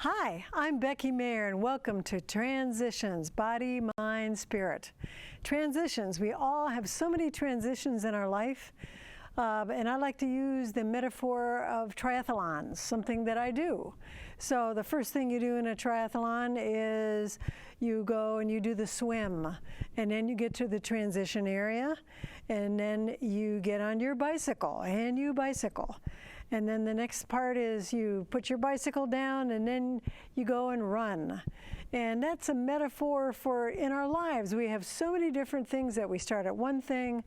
Hi, I'm Becky Meagher, and welcome to Transitions, Body, Mind, Spirit. Transitions, we all have so many transitions in our life, and I like to use the metaphor of triathlons, something that I do. So the first thing you do in a triathlon is you go and you do the swim, and then you get to the transition area, and then you get on your bicycle, and you bicycle. And then the next part is you put your bicycle down and then you go and run. And that's a metaphor for in our lives. We have so many different things that we start at one thing,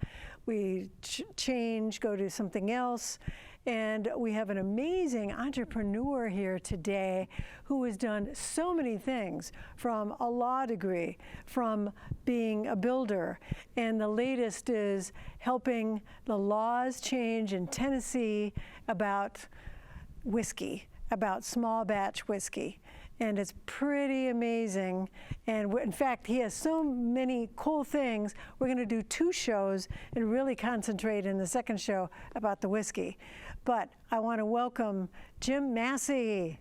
we change, go to something else. And we have an amazing entrepreneur here today who has done so many things, from a law degree, from being a builder, and the latest is helping the laws change in Tennessee about whiskey, about small batch whiskey. And it's pretty amazing. And in fact, he has so many cool things. We're going to do 2 shows and really concentrate in the second show about the whiskey. But I want to welcome Jim Massey.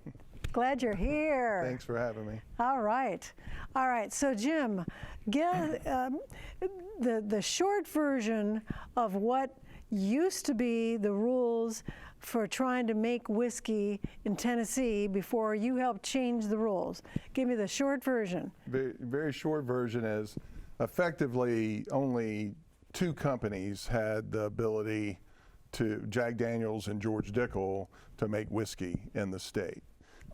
Glad you're here. Thanks for having me. All right. All right. So Jim, get the short version of what used to be the rules for trying to make whiskey in Tennessee before you helped change the rules. Give me the short version. Very, very short version is effectively only 2 companies had the ability to, Jack Daniels and George Dickel, to make whiskey in the state.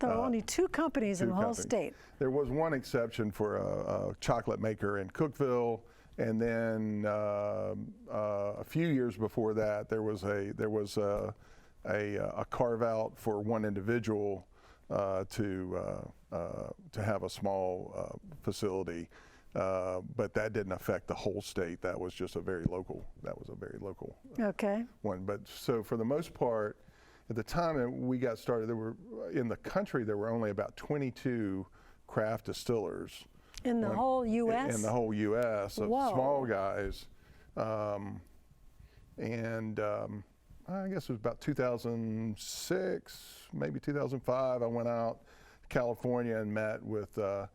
There are only 2 companies in the whole state. There was one exception for a chocolate maker in Cookeville, and then a few years before that, there was a carve out for one individual to have a small facility, but that didn't affect the whole state. That was just a very local. Okay. One. But so for the most part, at the time that we got started, there were in the country there were only about 22 craft distillers. In the whole U.S. In the whole U.S. of small guys, and I guess it was about 2006, maybe 2005. I went out to California and met with a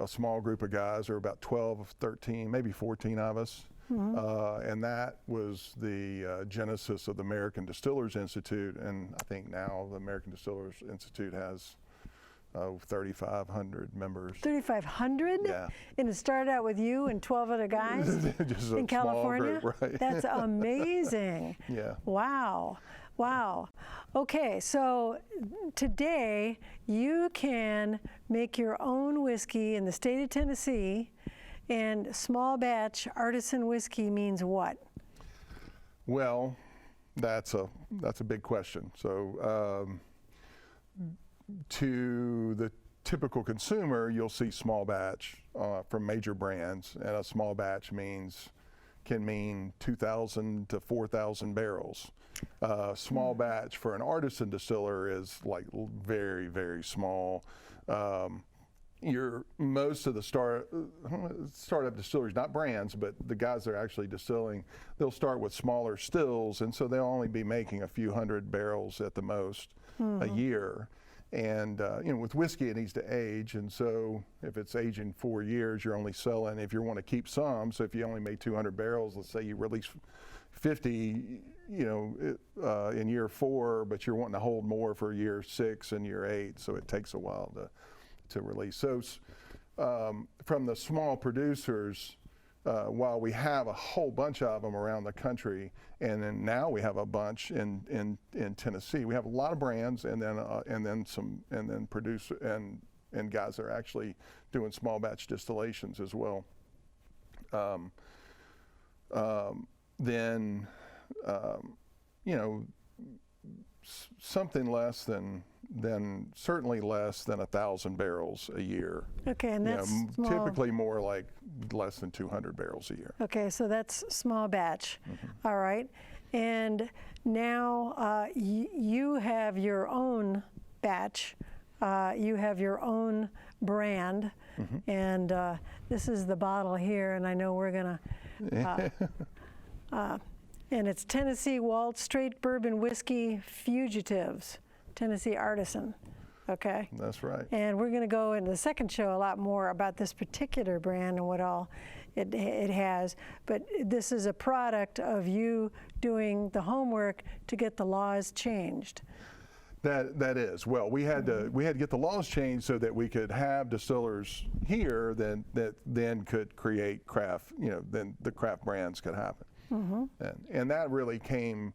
small group of guys. There were about 12, 13, maybe 14 of us. Mm-hmm. And that was the genesis of the American Distillers Institute. And I think now the American Distillers Institute has 3,500 members. 3,500? Yeah. And it started out with you and 12 other guys just in California? Group, right. That's amazing. Yeah. Wow. Wow. Okay, so today you can make your own whiskey in the state of Tennessee, and small batch artisan whiskey means what? Well, that's a big question. So to the typical consumer, you'll see small batch from major brands, and a small batch can mean 2,000 to 4,000 barrels. Small batch for an artisan distiller is like very, very small. Most of the startup distilleries, not brands, but the guys that are actually distilling, they'll start with smaller stills, and so they'll only be making a few hundred barrels at the most a year. And with whiskey, it needs to age, and so if it's aging 4 years, you're only selling, if you want to keep some, so if you only made 200 barrels, let's say you release 50, in year 4, but you're wanting to hold more for year 6 and year 8, so it takes a while to release. So from the small producers, while we have a whole bunch of them around the country, and then now we have a bunch in Tennessee. We have a lot of brands, and then producer and guys that are actually doing small batch distillations as well. Something less than certainly less than 1,000 barrels a year. Okay, and that's small. Typically more like less than 200 barrels a year. Okay, so that's small batch. Mm-hmm. All right, and now you have your own batch. You have your own brand, mm-hmm. and this is the bottle here, and I know we're gonna. And it's Tennessee Walt Straight Bourbon Whiskey Fugitives, Tennessee Artisan. Okay. That's right. And we're going to go in the second show a lot more about this particular brand and what all it has. But this is a product of you doing the homework to get the laws changed. That is. Well, we had to get the laws changed so that we could have distillers here that then could create craft, then the craft brands could happen. And that really came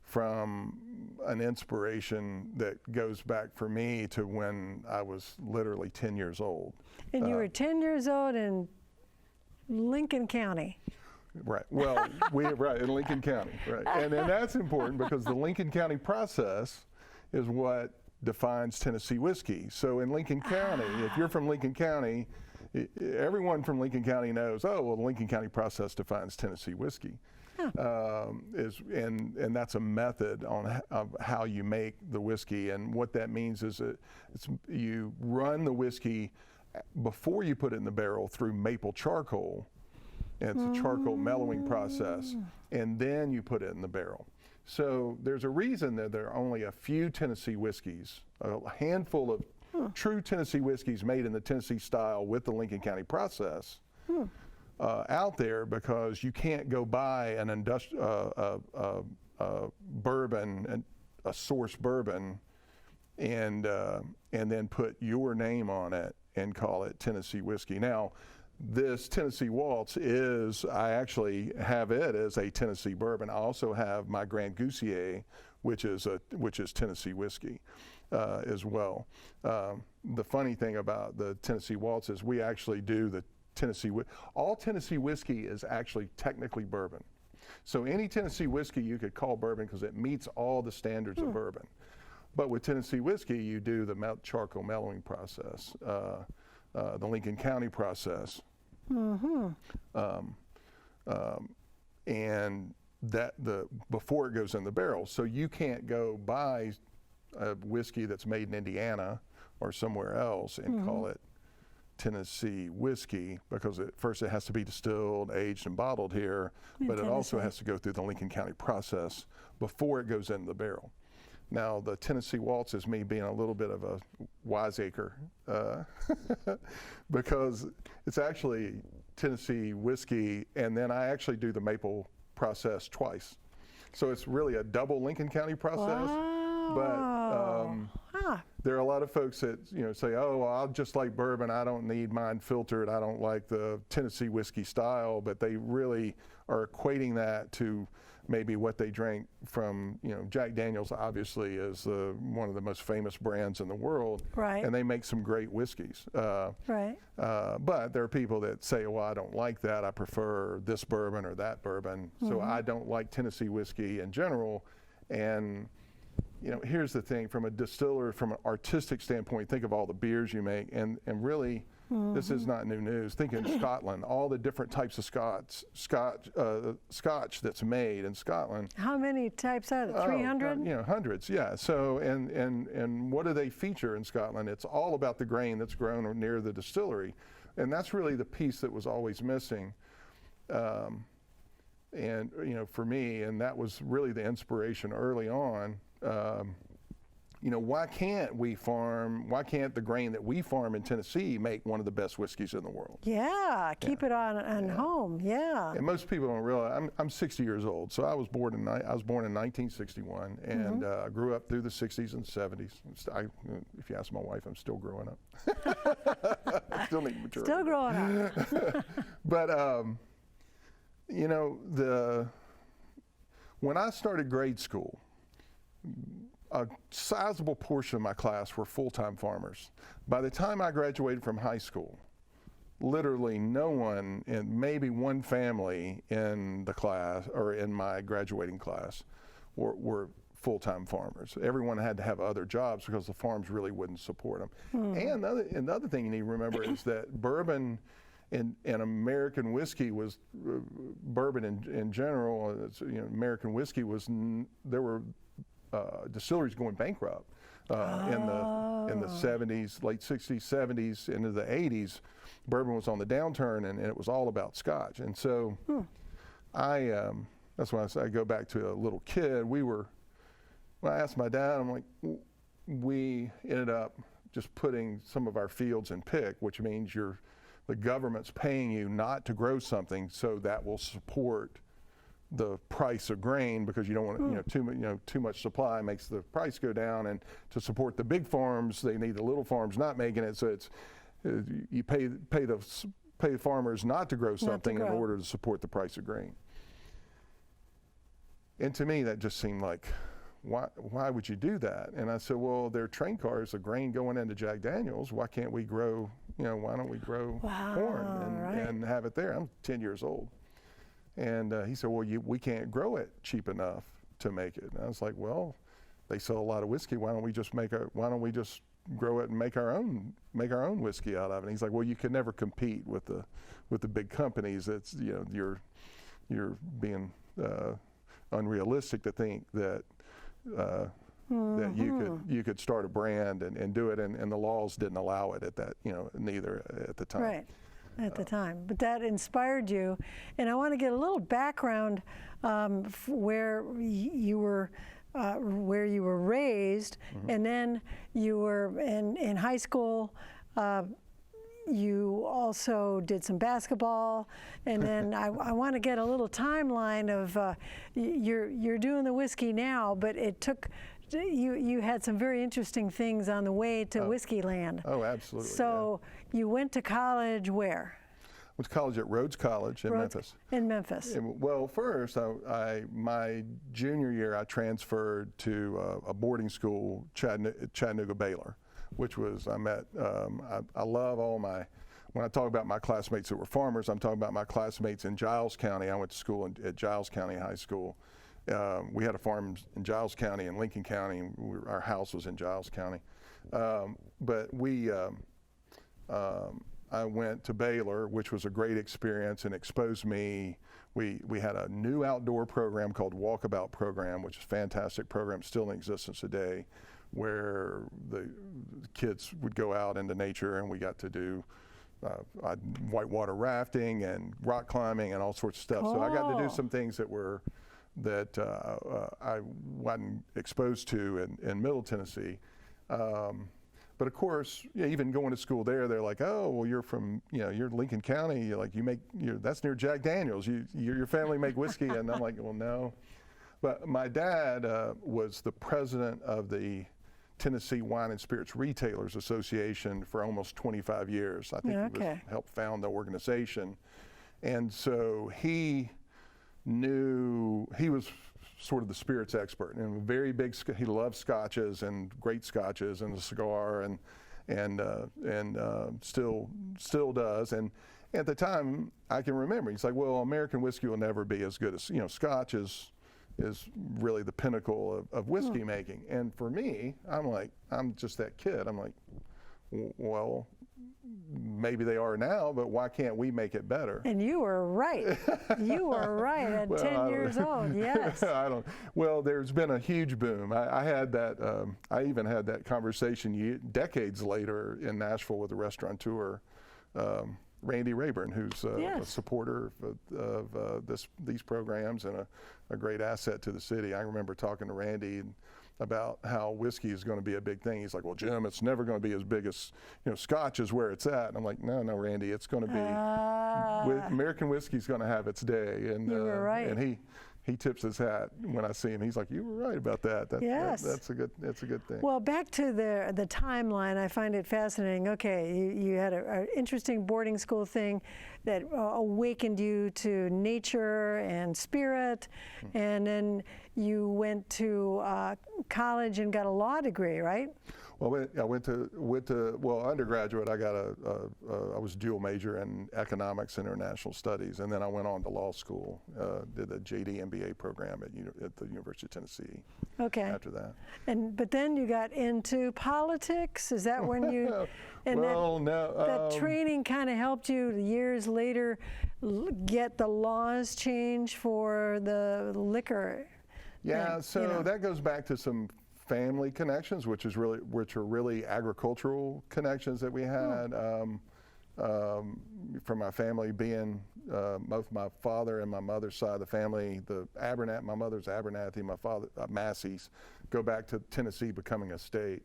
from an inspiration that goes back for me to when I was literally 10 years old. And you were 10 years old in Lincoln County. Right. Well, right, in Lincoln County. Right. And that's important because the Lincoln County process is what defines Tennessee whiskey. So in Lincoln County, if you're from Lincoln County, everyone from Lincoln County knows, oh, well, the Lincoln County process defines Tennessee whiskey. And that's a method of how you make the whiskey. And what that means is you run the whiskey before you put it in the barrel through maple charcoal. And it's a charcoal mellowing process. And then you put it in the barrel. So there's a reason that there are only a few Tennessee whiskeys, a handful of true Tennessee whiskeys made in the Tennessee style with the Lincoln County process out there, because you can't go buy an bourbon, a source bourbon, and then put your name on it and call it Tennessee whiskey. Now, this Tennessee Waltz I actually have it as a Tennessee bourbon. I also have my Grand Goussier, which is Tennessee whiskey as well. The funny thing about the Tennessee Waltz is we actually do the all Tennessee whiskey is actually technically bourbon. So any Tennessee whiskey you could call bourbon because it meets all the standards of bourbon. But with Tennessee whiskey, you do the charcoal mellowing process, the Lincoln County process. And before it goes in the barrel. So you can't go buy a whiskey that's made in Indiana or somewhere else and call it Tennessee whiskey, because first it has to be distilled, aged, and bottled here, but it also has to go through the Lincoln County process before it goes in the barrel. Now, the Tennessee Waltz is me being a little bit of a wiseacre because it's actually Tennessee whiskey, and then I actually do the maple process twice. So it's really a double Lincoln County process. Wow. But there are a lot of folks that say, oh, well, I just like bourbon. I don't need mine filtered. I don't like the Tennessee whiskey style. But they really are equating that to maybe what they drank from, Jack Daniel's obviously is one of the most famous brands in the world. Right. And they make some great whiskeys. Right. But there are people that say, well, I don't like that. I prefer this bourbon or that bourbon. So I don't like Tennessee whiskey in general. And here's the thing, from a distiller, from an artistic standpoint, think of all the beers you make, and really, this is not new news. Think in Scotland, all the different types of Scotch that's made in Scotland. How many types are there? 300? Hundreds, yeah. So, and what do they feature in Scotland? It's all about the grain that's grown near the distillery, and that's really the piece that was always missing. And for me, and that was really the inspiration early on. Why can't the grain that we farm in Tennessee make one of the best whiskeys in the world? Yeah, keep it on home. Yeah. And most people don't realize I'm 60 years old, so I was born in 1961, and I grew up through the 60s and 70s. If you ask my wife, I'm still growing up. I still need maturity. Still growing up. But when I started grade school, a sizable portion of my class were full-time farmers. By the time I graduated from high school, literally no one, and maybe one family in the class or in my graduating class were full-time farmers. Everyone had to have other jobs because the farms really wouldn't support them. And the other thing you need to remember is that bourbon and American whiskey was, bourbon in general, American whiskey was, there were distilleries going bankrupt in the 70s, late 60s, 70s, into the 80s. Bourbon was on the downturn, and it was all about Scotch. And so that's why I go back to a little kid. When I asked my dad, I'm like, we ended up just putting some of our fields in pick, which means the government's paying you not to grow something, so that will support the price of grain, because you don't want too much supply makes the price go down, and to support the big farms, they need the little farms not making it. So it's you pay farmers not to grow something in order to support the price of grain. And to me, that just seemed like, why would you do that? And I said, well, there are train cars of grain going into Jack Daniels. Why can't we grow? Why don't we grow corn and have it there? I'm 10 years old. And he said, well, we can't grow it cheap enough to make it. And I was like, well, they sell a lot of whiskey. Why don't we just grow it and make our own whiskey out of it? And he's like, well, you can never compete with the big companies. It's you're being unrealistic to think that that you could start a brand and do it, and the laws didn't allow it at that neither at the time. Right. At the time, but that inspired you, and I want to get a little background where you were raised, and then you were in high school. You also did some basketball, and then I want to get a little timeline of you're doing the whiskey now, but it took. You had some very interesting things on the way to Whiskey Land. Oh, absolutely. So you went to college where? I went to college at Rhodes College in Memphis. In Memphis. Well, first, my junior year, I transferred to a boarding school, Chattanooga Baylor, which was, I love all when I talk about my classmates that were farmers, I'm talking about my classmates in Giles County. I went to school at Giles County High School. We had a farm in Giles County and Lincoln County, and our house was in Giles County. But I went to Baylor, which was a great experience and exposed me. We had a new outdoor program called Walkabout Program, which is a fantastic program, still in existence today, where the kids would go out into nature, and we got to do whitewater rafting and rock climbing and all sorts of stuff. Cool. So I got to do some things that I wasn't exposed to in Middle Tennessee. But of course, even going to school there, they're like, oh, well, you're from, you're Lincoln County. That's near Jack Daniels. Your family make whiskey. And I'm like, well, no. But my dad was the president of the Tennessee Wine and Spirits Retailers Association for almost 25 years. I think he helped found the organization. And so he was sort of the spirits expert, and very big. He loved scotches and great scotches and a cigar, and still does. And at the time, I can remember he's like, well, American whiskey will never be as good as Scotch is really the pinnacle of whiskey making. And for me, I'm just that kid. I'm like, well, maybe they are now, but why can't we make it better? And you were right. You were right at 10 years old, yes. Well, there's been a huge boom. I had that, I even had that conversation decades later in Nashville with a restaurateur, Randy Rayburn, who's a supporter of these programs and a great asset to the city. I remember talking to Randy about how whiskey is going to be a big thing. He's like, well, Jim, it's never going to be as big as, Scotch is where it's at. And I'm like, no, Randy, it's going to be, American whiskey's going to have its day. And, you were right. And he tips his hat when I see him. He's like, you were right about that. That's a good thing. Well, back to the timeline, I find it fascinating. Okay, you had an interesting boarding school thing that awakened you to nature and spirit, and then you went to college and got a law degree, right? Well, I went to undergraduate. I was dual major in economics and international studies, and then I went on to law school. Did a JD MBA program at the University of Tennessee. Okay. After that. But then you got into politics. Is that when you? And that training kind of helped you years later get the laws changed for the liquor. Yeah. That goes back to some family connections, which are really agricultural connections that we had from my family being both my father and my mother's side of the family. My mother's Abernathy, my father Massey's, go back to Tennessee becoming a state.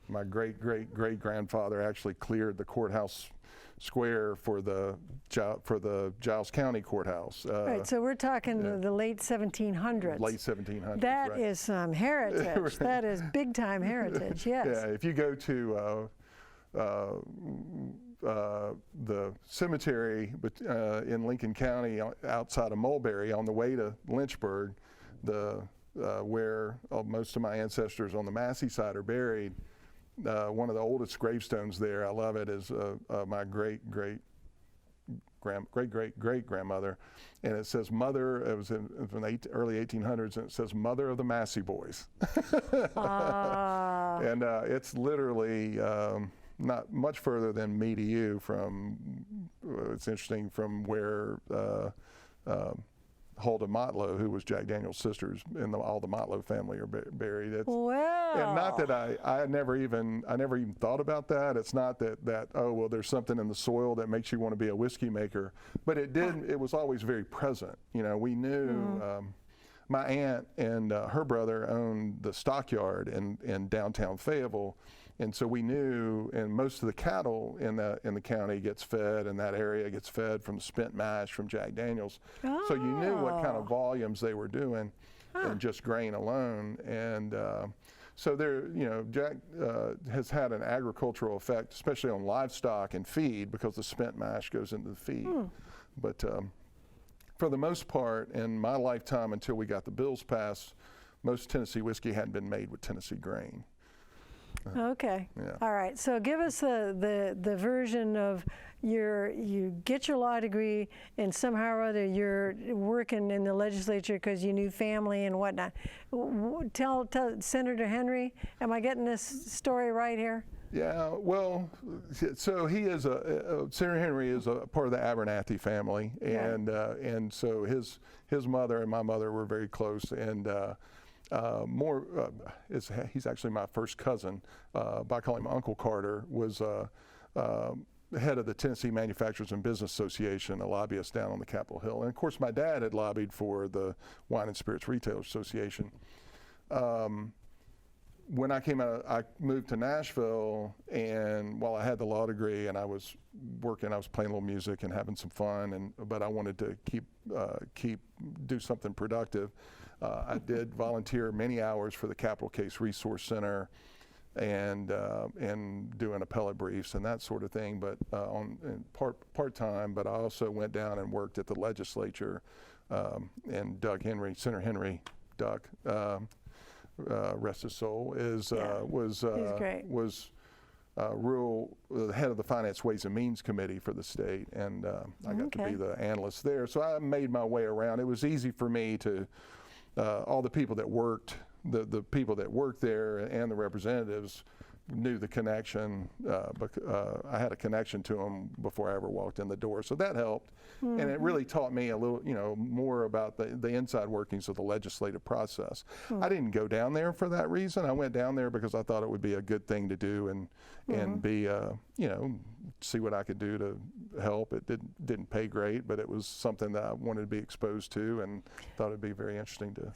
My great-great-great-grandfather actually cleared the courthouse square for the Giles County Courthouse. Right, so we're talking the late 1700s. Late 1700s. That right. is some heritage. Right. That is big time heritage. Yes. Yeah, if you go to the cemetery in Lincoln County outside of Mulberry on the way to Lynchburg, where most of my ancestors on the Massey side are buried, one of the oldest gravestones there, I love it, is my great-great-great-grandmother, and it says mother. It was in the early 1800s, and it says mother of the Massey boys. And it's literally not much further than me to you from, it's interesting, from where Huldah Motlow, who was Jack Daniel's sisters, and all the Motlow family are buried. Wow. And not that I never even thought about that. It's not that oh, well, there's something in the soil that makes you want to be a whiskey maker, but it was always very present. You know, we knew. My aunt and her brother owned the stockyard in downtown Fayetteville, and so we knew. And most of the cattle in the county gets fed, and that area gets fed from spent mash from Jack Daniel's. Oh. So you knew what kind of volumes they were doing, and just grain alone. And so there, you know, Jack has had an agricultural effect, especially on livestock and feed, because the spent mash goes into the feed. But for the most part, in my lifetime until we got the bills passed, most Tennessee whiskey hadn't been made with Tennessee grain. Okay. Yeah. All right. So give us the version of you get your law degree, and somehow or other you're working in the legislature because you knew family and whatnot. Tell Senator Henry, am I getting this story right here? Yeah, well, so he is Senator Henry is a part of the Abernathy family, and so his mother and my mother were very close, and he's actually my first cousin, but I call him Uncle Carter, was head of the Tennessee Manufacturers and Business Association, a lobbyist down on the Capitol Hill, and of course my dad had lobbied for the Wine and Spirits Retailers Association. When I came out, I moved to Nashville, and while I had the law degree and I was working, I was playing a little music and having some fun, but I wanted to do something productive. I did volunteer many hours for the Capital Case Resource Center, and doing appellate briefs and that sort of thing, but part-time. But I also went down and worked at the legislature, and Senator Henry, Duck. Rest his soul, was head of the Finance Ways and Means Committee for the state, and I got to be the analyst there. So I made my way around. It was easy for me to, all the people that worked, the people that worked there and the representatives knew the connection. I had a connection to them before I ever walked in the door, so that helped. And it really taught me a little, more about the inside workings of the legislative process. I didn't go down there for that reason. I went down there because I thought it would be a good thing to do and be, see what I could do to help. It didn't pay great, but it was something that I wanted to be exposed to, and thought it'd be very interesting to be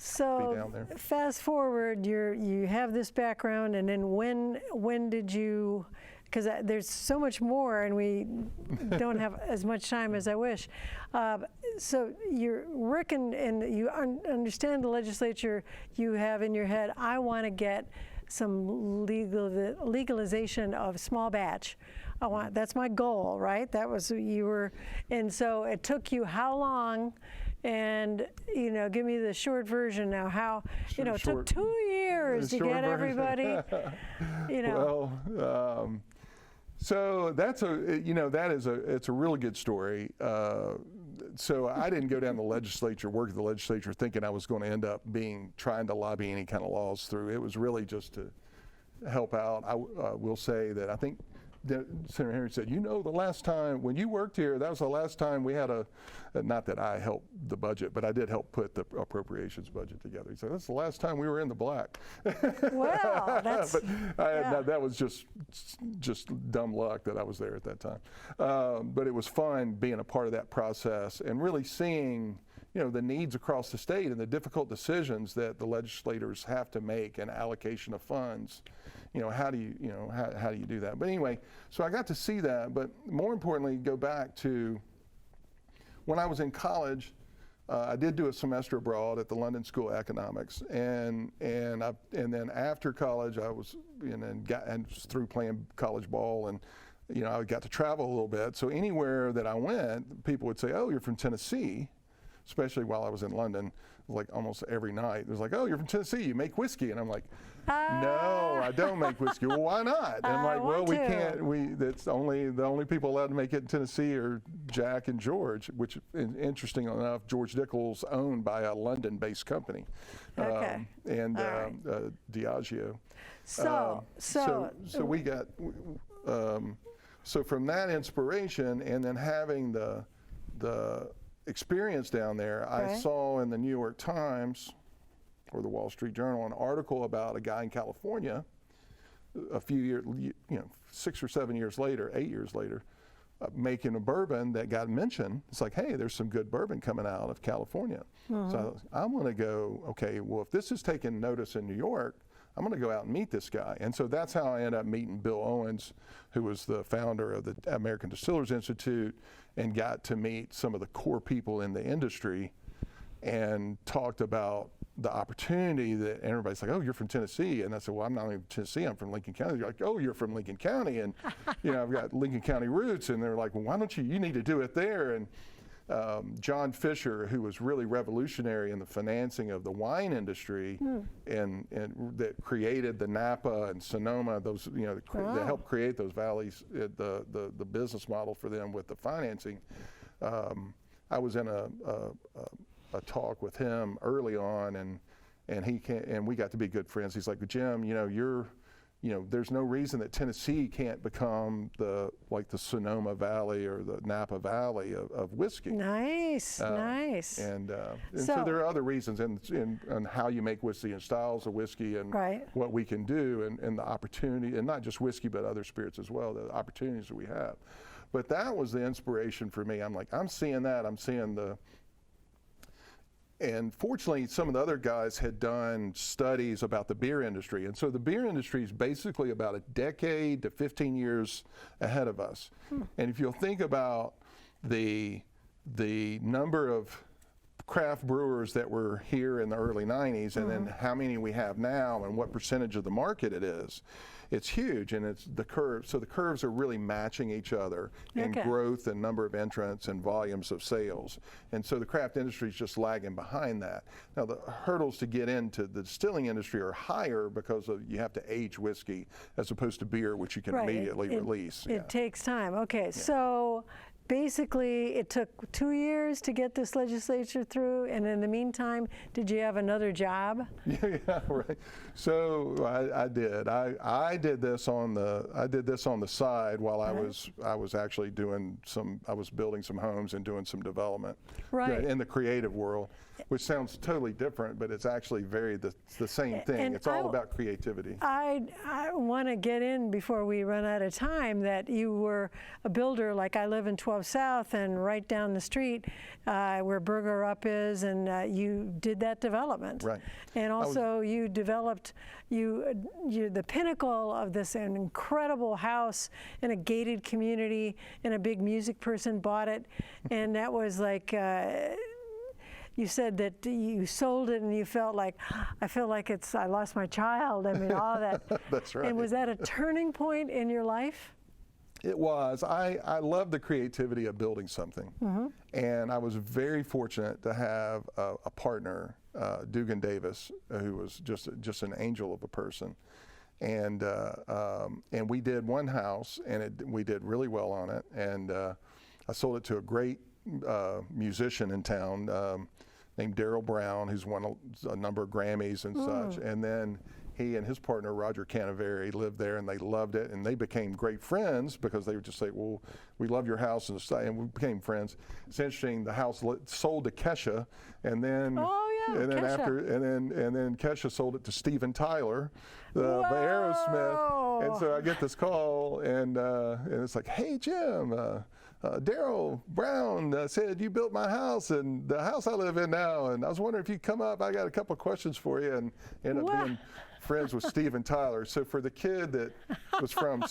down there. So fast forward, you have this background, and then when did you? Because there's so much more, and we don't have as much time as I wish. So you're working, and you understand the legislature. You have in your head, I want to get some legalization of small batch. That's my goal, right? That was you were, and so it took you how long? And give me the short version now. How it took 2 years to get everybody. Well. So it's a really good story. So I didn't go down to the legislature, work at the legislature, thinking I was going to end up trying to lobby any kind of laws through. It was really just to help out. I will say that I think Senator Henry said, the last time when you worked here, that was the last time we had not that I helped the budget, but I did help put the appropriations budget together. He said, that's the last time we were in the black. Wow, that's... that was just dumb luck that I was there at that time. But it was fun being a part of that process and really seeing the needs across the state and the difficult decisions that the legislators have to make and allocation of funds. how do you do that? But anyway, so I got to see that. But more importantly, go back to when I was in college. I did do a semester abroad at the London School of Economics, and then after college, I was through playing college ball, and I got to travel a little bit. So anywhere that I went, people would say, "Oh, you're from Tennessee," especially while I was in London. Like almost every night, it was like, "Oh, you're from Tennessee, you make whiskey," and I'm like, "No, I don't make whiskey." "Well, why not?" And I'm like, "Well, we can't. That's the only people allowed to make it in Tennessee are Jack and George," which, interesting enough, George Dickel's owned by a London-based company, okay. Diageo. So we got. So from that inspiration, and then having the experience down there, I saw in the New York Times or the Wall Street Journal an article about a guy in California a few years, 6 or 7 years later, 8 years later, making a bourbon that got mentioned. It's like, hey, there's some good bourbon coming out of California. So I'm going to go, okay, well, if this is taking notice in New York, I'm going to go out and meet this guy. And so that's how I ended up meeting Bill Owens, who was the founder of the American Distillers Institute, and got to meet some of the core people in the industry and talked about the opportunity that everybody's like, "Oh, you're from Tennessee." And I said, "Well, I'm not even from Tennessee, I'm from Lincoln County." They're like, "Oh, you're from Lincoln County." And, I've got Lincoln County roots. And they're like, "Well, why don't you need to do it there." And John Fisher, who was really revolutionary in the financing of the wine industry, and that created the Napa and Sonoma, those that helped create those valleys, the business model for them with the financing. I was in a talk with him early on, and we got to be good friends. He's like, "Jim, there's no reason that Tennessee can't become the Sonoma Valley or the Napa Valley of whiskey." Nice. And so there are other reasons in how you make whiskey and styles of whiskey and what we can do and the opportunity, and not just whiskey but other spirits as well, the opportunities that we have. But that was the inspiration for me. I'm like, I'm seeing that. I'm seeing and fortunately, some of the other guys had done studies about the beer industry. And so the beer industry is basically about a decade to 15 years ahead of us. And if you'll think about the number of craft brewers that were here in the early 90s, and then how many we have now and what percentage of the market it is, it's huge. And it's the curve. So the curves are really matching each other in growth and number of entrants and volumes of sales. And so the craft industry is just lagging behind that. Now the hurdles to get into the distilling industry are higher because you have to age whiskey as opposed to beer, which you can immediately release. It takes time. Okay, so basically, it took 2 years to get this legislature through, and in the meantime, did you have another job? Yeah, right. So I did. I did this on the side while I was actually I was building some homes and doing some development in the creative world, which sounds totally different, but it's actually the same thing. And it's all about creativity. I want to get in before we run out of time that you were a builder. Like I live in 12 South, and right down the street where Burger Up is, and you did that development. Right. And also you developed you're the pinnacle of this incredible house in a gated community, and a big music person bought it, and that was like. You said that you sold it and you felt like, I feel like I lost my child. I mean, all that. That's right. And was that a turning point in your life? It was. I love the creativity of building something. And I was very fortunate to have a partner, Dugan Davis, who was just an angel of a person. And we did one house, and we did really well on it. And I sold it to a great musician in town named Darryl Brown, who's won a number of Grammys and such. And then he and his partner Roger Canaveri lived there, and they loved it, and they became great friends because they would just say, "Well, we love your house," and we became friends. It's interesting. The house sold to Kesha, and then and then Kesha sold it to Steven Tyler, of Aerosmith. And so I get this call, and it's like, "Hey, Jim. Darryl Brown said you built my house and the house I live in now, and I was wondering if you'd come up. I got a couple of questions for you." And ended up being friends with Steven Tyler. So for the kid that was from,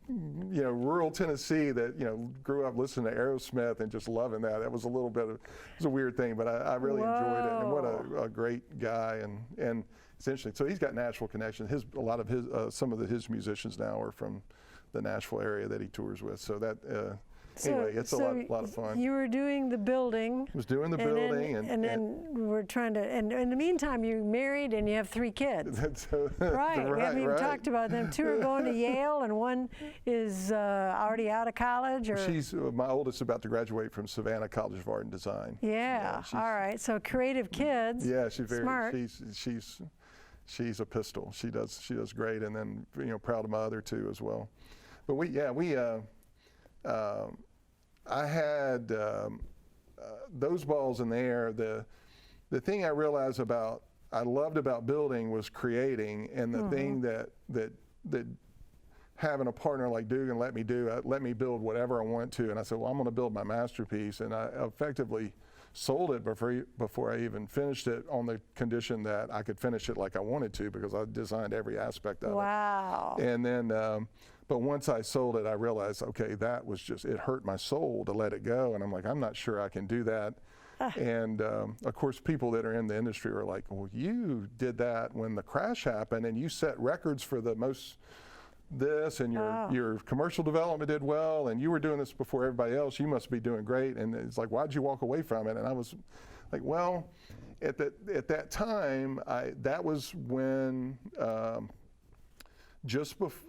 rural Tennessee that, grew up listening to Aerosmith and just loving that, it was a little bit of, it was a weird thing, but I really enjoyed it. And what a great guy. And it's interesting. So he's got Nashville connections. A lot of his, some of his musicians now are from the Nashville area that he tours with. So that, anyway, it's a lot of fun. You were doing the building. I was doing the building. And then we're trying to, and in the meantime, you're married and you have 3 kids. Right. We haven't even talked about them. 2 are going to Yale and 1 is already out of college. Or she's, my oldest is about to graduate from Savannah College of Art and Design. Yeah. All right. So creative kids. Yeah, she's very smart. She's a pistol. She does great. And then, proud of my other 2 as well. But I had those balls in the air. The thing I realized I loved about building was creating, and the thing that having a partner like Dugan let me build whatever I want to. And I said, well, I'm going to build my masterpiece, and I effectively sold it before I even finished it, on the condition that I could finish it like I wanted to, because I designed every aspect of it. Wow. And then, but once I sold it, I realized, okay, that was just, it hurt my soul to let it go. And I'm like, I'm not sure I can do that. And of course, people that are in the industry are like, well, you did that when the crash happened, and you set records for the most this, and your commercial development did well, and you were doing this before everybody else. You must be doing great. And it's like, why'd you walk away from it? And I was like, well, at that time, that was when just before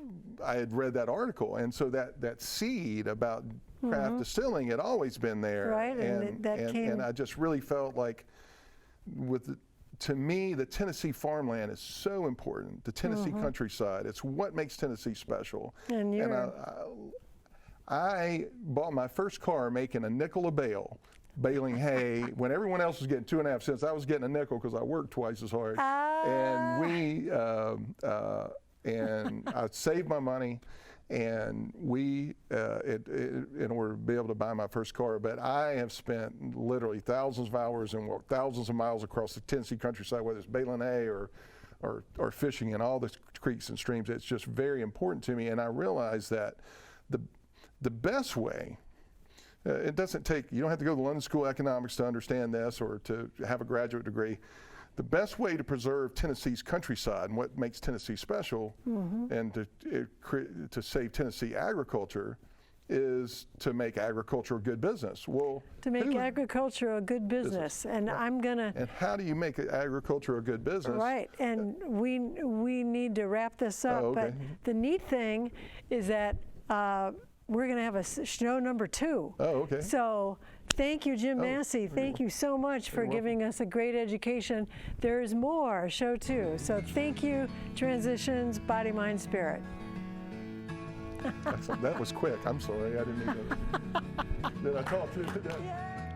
I had read that article, and so that seed about craft distilling had always been there. Right, and I just really felt like, to me, the Tennessee farmland is so important. The Tennessee countryside, it's what makes Tennessee special. And I bought my first car making a nickel a bale, baling hay. When everyone else was getting 2.5 cents, I was getting a nickel because I worked twice as hard. And I saved my money, and in order to be able to buy my first car. But I have spent literally thousands of hours and walked thousands of miles across the Tennessee countryside, whether it's baling hay or fishing in all the creeks and streams. It's just very important to me, and I realize that the best way, it doesn't take, you don't have to go to the London School of Economics to understand this or to have a graduate degree. The best way to preserve Tennessee's countryside and what makes Tennessee special, and to save Tennessee agriculture, is to make agriculture a good business. Well, to make agriculture a good business. And I'm gonna. And how do you make agriculture a good business? Right. And we need to wrap this up. Okay. But the neat thing is that we're gonna have a show number 2. Oh, okay. So. Thank you, Jim Massey. Thank you so much for giving us a great education. There's more, show 2. So thank you, Transitions, Body, Mind, Spirit. That was quick. I'm sorry. I didn't mean to. Did I talk too? Yeah.